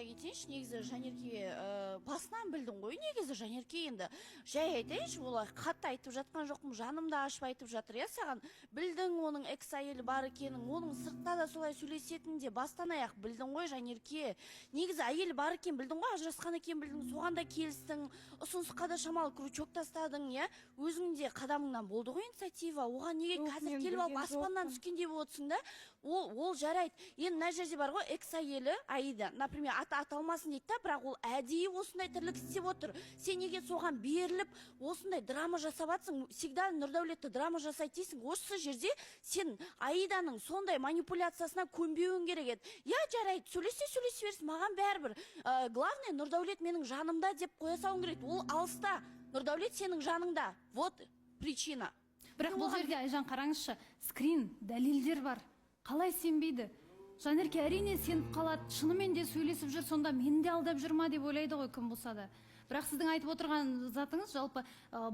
айта кетейінші, негізі Жанерке басынан білдің ғой, негізі Жанерке енді жай айтайыншы, олай қатты айтып жатқан жоқпын, жанымда ашып айтып жатыр, я саған білдің оның экс-әйелі бар екенін, оның сыртта да солай сөйлесетінін де бастан аяқ білдің ғой Жанерке. Негізі әйелі бар екен білдің ғой, ажырасқан екен білдің, соған да келістің, ұсынысқа да шамалы крючок тастадың, я өзің де қадамыңнан болды ғой инициатива, оған неге қазір келіп алып аспаннан түскендей болсың да? Ол жарайды. Енді мына жерде бар ғой, экс-әйелі Аида, например, аталмасын дейді да, бірақ ол әдейі осындай тірлік істеп отыр. Сен неге соған беріліп, осындай драма жасап жатсың? Всегда Нұрдәулетті драма жасайды дейсің. Осы жерде сен Аиданың сондай манипуляциясына көнбеуің керек еді. Я жарайды, сөйлесе берсін, маған бәрібір. Главное, Нұрдәулет менің жанымда деп қоя салуың керек. Ол алыста, Нұрдәулет сенің жаныңда. Вот причина. Бірақ бұл жерде Айжан қараңызшы, скрин, дәлелдер бар. Қалай сенбейді? Жанерке әрине сеніп қалады, шынымен де сөйлесіп жүр, сонда мені де алдап жүрма деп ойлайды ғой кім болса да. Бірақ сіздің айтып отырған затыңыз жалпы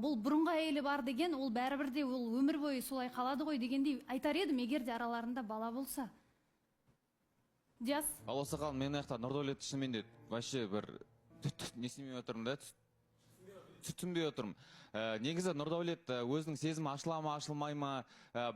бұл бұрынғы әйелі бар деген, ол бәрібір де ол өмір бойы солай қалады ғой дегендей айтар едім, егер де араларында бала болса. Диас. Ал осы қалын мен аяқта Нұрдәулет шынымен де вообще бір не істемей отырмын да, түсінбей отырмын. Негізі Нұрдәулет өзінің сезімі ашыла ма, ашылмай ма,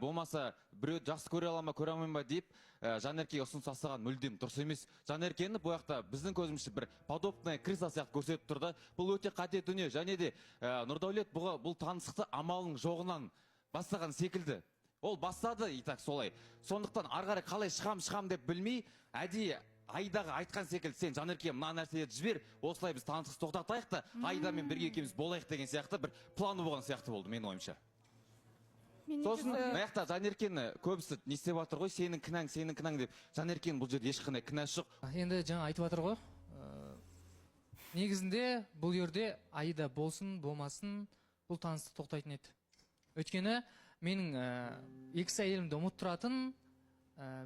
болмаса біреуді жақсы көре ала ма, көре алмай ма деп Жанеркеге ұсыныс тастаған мүлдем дұрыс емес. Жанеркені бұл жақта біздің көзімізше бір подобная крыса сияқты көрсетіп тұрды. Бұл өте қате дүние. Және де Нұрдәулет бұл таныстықты амалының жоғынан бастаған секілді. Ол бастады и так солай. Сондықтан ары қарай қалай шығам деп білмей, әдейі Аидаға айтқан секілді, сен Жанерке мына нәрселерді жібер, осылай біз таныстықты тоқтатайық та, Аидамен бірге екеуміз болайық деген сияқты бір планы болған сияқты болды менің ойымша. Сосын аяқта Жанеркені көбісі не істеп жатыр ғой, сенің кінәң деп. Жанеркенің бұл жерде ешқандай кінәсі жоқ. Енді жаңа айтып жатыр ғой. Негізінде бұл жерде Аида болсын, болмасын, бұл таныстық тоқтайтын еді. Өйткені менің экс-әйелімді ұмыт тұратын,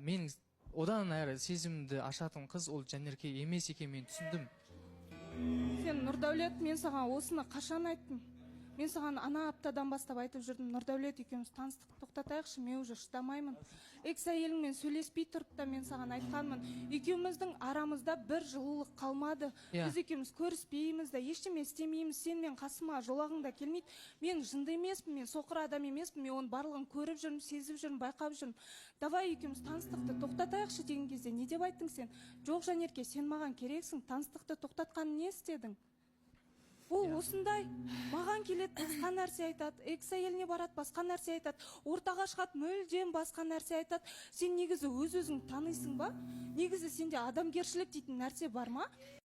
менің одан әрі сезімді ашатын қыз ол Жанерке емес екен, мен түсіндім. Сен Нұрдәулет, мен саған осыны қашан айттым? Мен саған ана аптадан бастап айтып жүрдім, Нұрдәулет екеуміз таныстықты тоқтатайықшы, мен уже шыдамаймын. Экс-әйеліңмен сөйлеспей тұрып та мен саған айтқанмын. Екеуміздің арамызда бір жылулық қалмады. Біз екеуміз көріспейміз де, ештеме істемейміз. Сен мен қасыма жолағыңда келмейді. Мен жынды емеспін, мен соқыр адам емеспін. Мен оның барлығын көріп жүрмін, сезіп жүрмін, байқап жүрмін. Давай екеуміз таныстықты тоқтатайықшы деген кезде не деп айттың сен? Жоқ Жанерке, сен маған керексің, таныстықты тоқтатқанын не істедің? Ол осындай, маған келеді, басқа нәрсе айтады, экс-әйеліне барады, басқа нәрсе айтады, ортаға шығады, мүлдем басқа нәрсе айтады. Сен негізі өз-өзің танисың ба? Негізі сенде адамгершілік дейтін нәрсе бар ма?